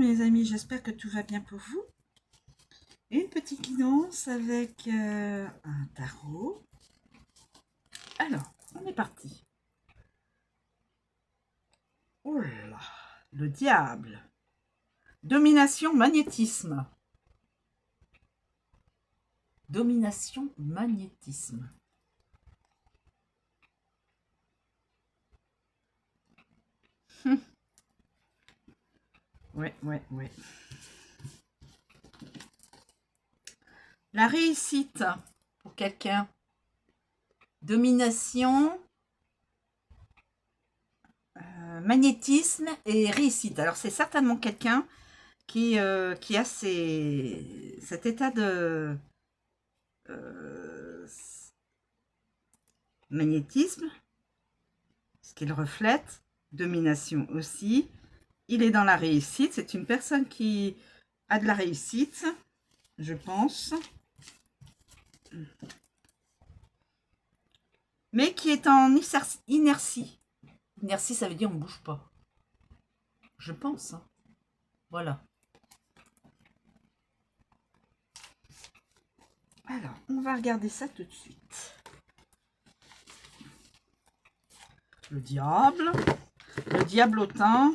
mes amis, j'espère que tout va bien pour vous. Une petite guidance avec un tarot. Alors, on est parti. Oh là, le diable. Domination, magnétisme. Domination, magnétisme. Ouais. La réussite pour quelqu'un. Domination, magnétisme et réussite. Alors, c'est certainement quelqu'un qui a cet état de magnétisme, ce qu'il reflète, domination aussi. Il est dans la réussite. C'est une personne qui a de la réussite, je pense. Mais qui est en inertie. Inertie, ça veut dire on ne bouge pas. Je pense. Hein. Voilà. Alors, on va regarder ça tout de suite. Le diable. Le diablotin.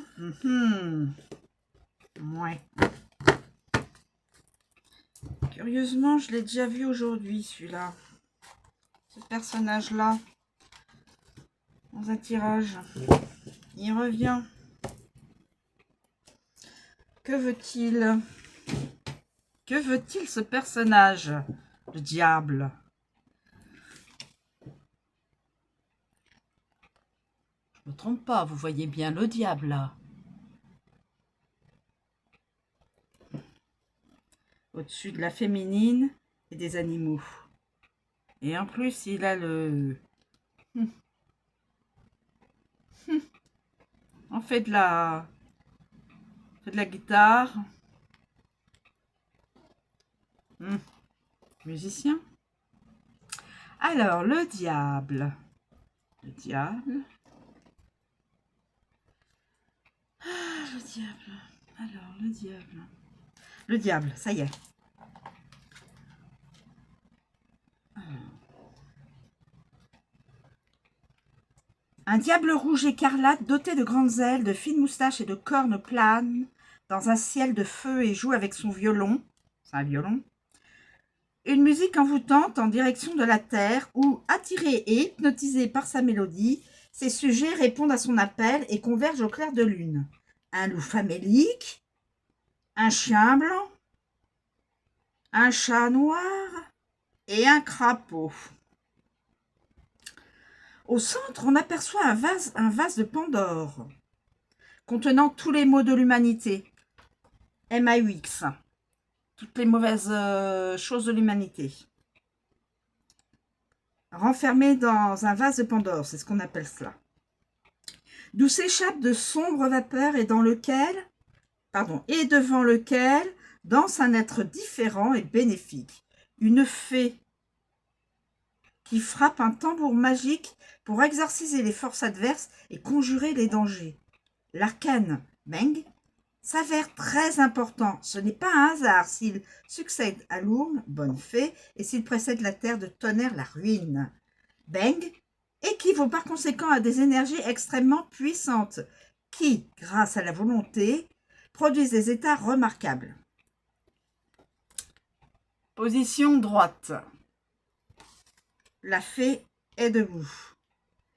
Ouais. Curieusement, je l'ai déjà vu aujourd'hui, celui-là. Ce personnage-là. Dans un tirage. Il revient. Que veut-il? Que veut-il ce personnage? Le diable. Je ne me trompe pas, vous voyez bien le diable là. Au-dessus de la féminine et des animaux. Et en plus, il a le... On fait de la guitare. Musicien. Alors, le diable. Le diable. Ah, le diable. Alors, le diable. Le diable, ça y est. Un diable rouge écarlate doté de grandes ailes, de fines moustaches et de cornes plane dans un ciel de feu et joue avec son violon. C'est un violon. Une musique envoûtante en direction de la terre où, attirés et hypnotisés par sa mélodie, ses sujets répondent à son appel et convergent au clair de lune. Un loup famélique, un chien blanc, un chat noir et un crapaud. Au centre, on aperçoit un vase de Pandore, contenant tous les maux de l'humanité. MAUX. Toutes les mauvaises choses de l'humanité. Renfermé dans un vase de Pandore, c'est ce qu'on appelle cela. D'où s'échappent de sombres vapeurs et devant lequel danse un être différent et bénéfique. Une fée qui frappe un tambour magique pour exorciser les forces adverses et conjurer les dangers. L'arcane Meng s'avère très important. Ce n'est pas un hasard s'il succède à l'Ourne, bonne fée, et s'il précède la terre de tonnerre, la ruine. Beng équivaut par conséquent à des énergies extrêmement puissantes qui, grâce à la volonté, produisent des états remarquables. Position droite. La fée est debout.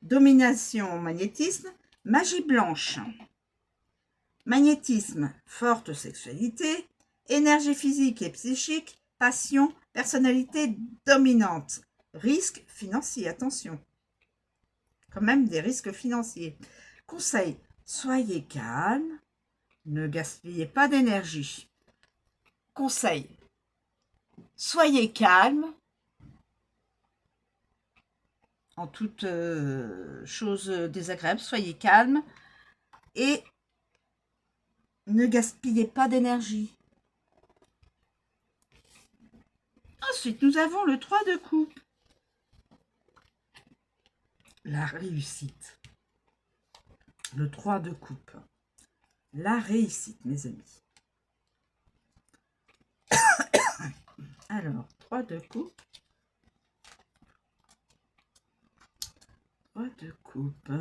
Domination, magnétisme, magie blanche. Magnétisme, forte sexualité, énergie physique et psychique, passion, personnalité dominante. Risque financier, attention. Quand même des risques financiers. Conseil, soyez calme, ne gaspillez pas d'énergie. Conseil, soyez calme en toute chose désagréable, soyez calme et ne gaspillez pas d'énergie. Ensuite, nous avons le 3 de coupe. La réussite. Le 3 de coupe. La réussite, mes amis. Alors, 3 de coupe. 3 de coupe.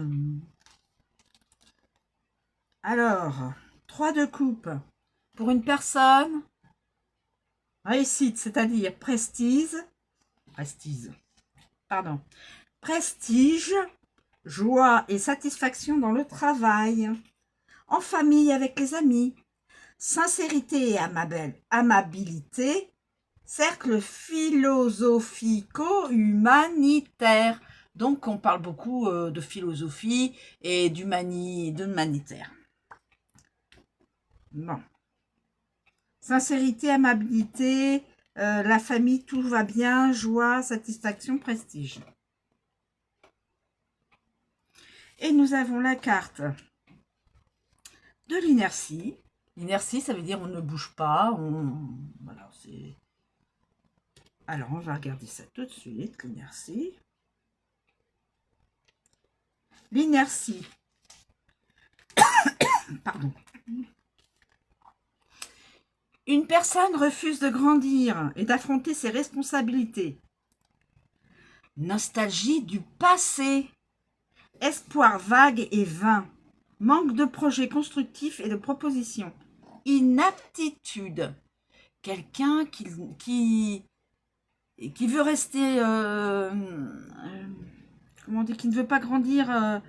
Alors, 3 de coupe. Pour une personne, réussite, c'est-à-dire prestige, pardon, prestige, joie et satisfaction dans le travail, en famille avec les amis, sincérité et amabilité, cercle philosophico-humanitaire. Donc, on parle beaucoup de philosophie et d'humanitaire. Bon. Sincérité, amabilité, la famille, tout va bien, joie, satisfaction, prestige. Et nous avons la carte de l'inertie. L'inertie, ça veut dire on ne bouge pas. Voilà, c'est... Alors, on va regarder ça tout de suite, l'inertie. L'inertie. Pardon. Une personne refuse de grandir et d'affronter ses responsabilités. Nostalgie du passé. Espoir vague et vain. Manque de projets constructifs et de propositions. Inaptitude. Quelqu'un qui veut rester... comment on dit, qui ne veut pas grandir...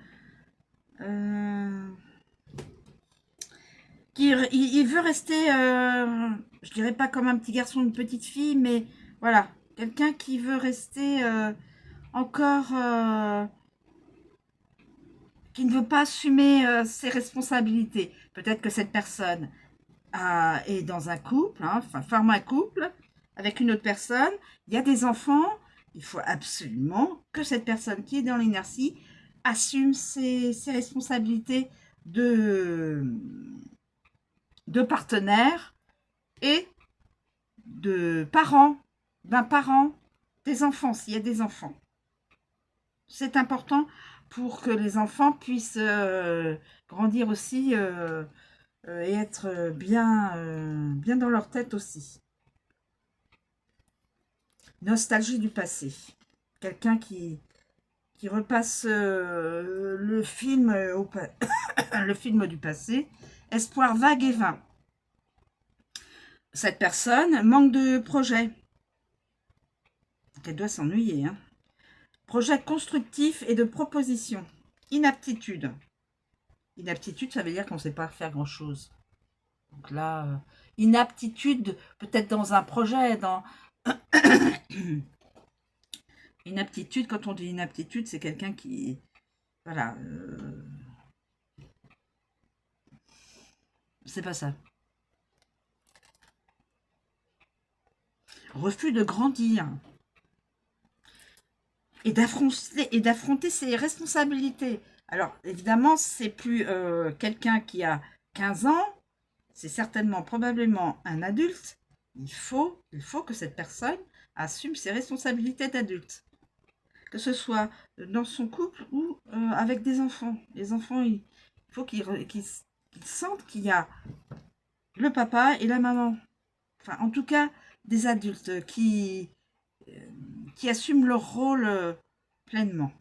il veut rester, je dirais pas comme un petit garçon, une petite fille, mais voilà, quelqu'un qui veut rester encore, qui ne veut pas assumer ses responsabilités. Peut-être que cette personne est dans un couple, hein, enfin forme un couple avec une autre personne, il y a des enfants, il faut absolument que cette personne qui est dans l'inertie assume ses responsabilités de partenaires et de parents, d'un parent, des enfants, s'il y a des enfants. C'est important pour que les enfants puissent grandir aussi et être bien dans leur tête aussi. Nostalgie du passé. Quelqu'un qui repasse le film le film du passé. Espoir vague et vain. Cette personne manque de projet. Elle doit s'ennuyer. Hein. Projet constructif et de proposition. Inaptitude. Inaptitude, ça veut dire qu'on ne sait pas faire grand-chose. Donc là, inaptitude, peut-être dans un projet, dans... Inaptitude, quand on dit inaptitude, c'est quelqu'un qui... Voilà. C'est pas ça. Refus de grandir. Et d'affronter ses responsabilités. Alors, évidemment, c'est plus quelqu'un qui a 15 ans, c'est certainement, probablement un adulte. Il faut que cette personne assume ses responsabilités d'adulte. Que ce soit dans son couple ou avec des enfants. Les enfants, il faut qu'ils sentent qu'il y a le papa et la maman. Enfin, en tout cas, des adultes qui assument leur rôle pleinement.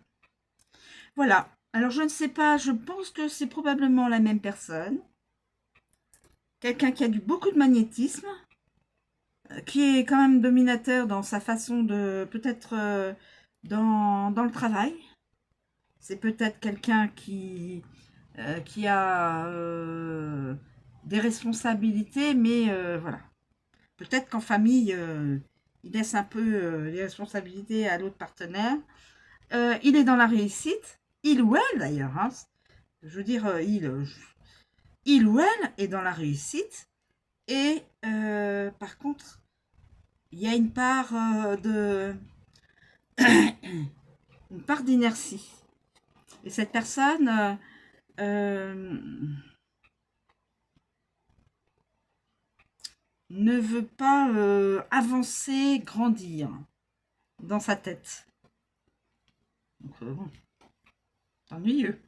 Voilà. Alors, je ne sais pas, je pense que c'est probablement la même personne. Quelqu'un qui a beaucoup de magnétisme, qui est quand même dominateur dans sa façon de... Peut-être dans le travail. C'est peut-être quelqu'un qui a des responsabilités, mais voilà. Peut-être qu'en famille, il laisse un peu les responsabilités à l'autre partenaire. Il est dans la réussite, il ou elle d'ailleurs, hein. Je veux dire, il ou elle est dans la réussite, et par contre, il y a une part une part d'inertie. Et cette personne ne veut pas avancer, grandir dans sa tête. Donc, ennuyeux.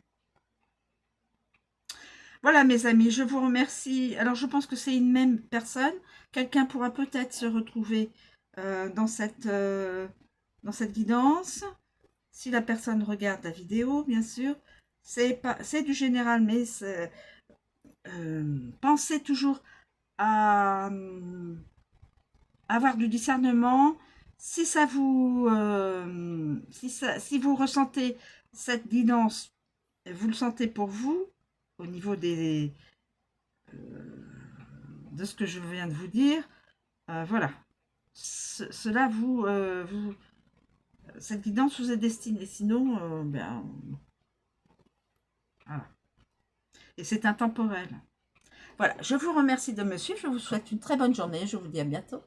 Voilà mes amis, je vous remercie. Alors je pense que c'est une même personne. Quelqu'un pourra peut-être se retrouver dans cette guidance. Si la personne regarde la vidéo, bien sûr, c'est du général, mais pensez toujours à avoir du discernement. Si ça vous, si vous ressentez cette guidance, vous le sentez pour vous, au niveau de ce que je viens de vous dire, voilà. Cela cette guidance vous est destinée. Sinon, ben, voilà. Et c'est intemporel. Voilà, je vous remercie de me suivre. Je vous souhaite une très bonne journée. Je vous dis à bientôt.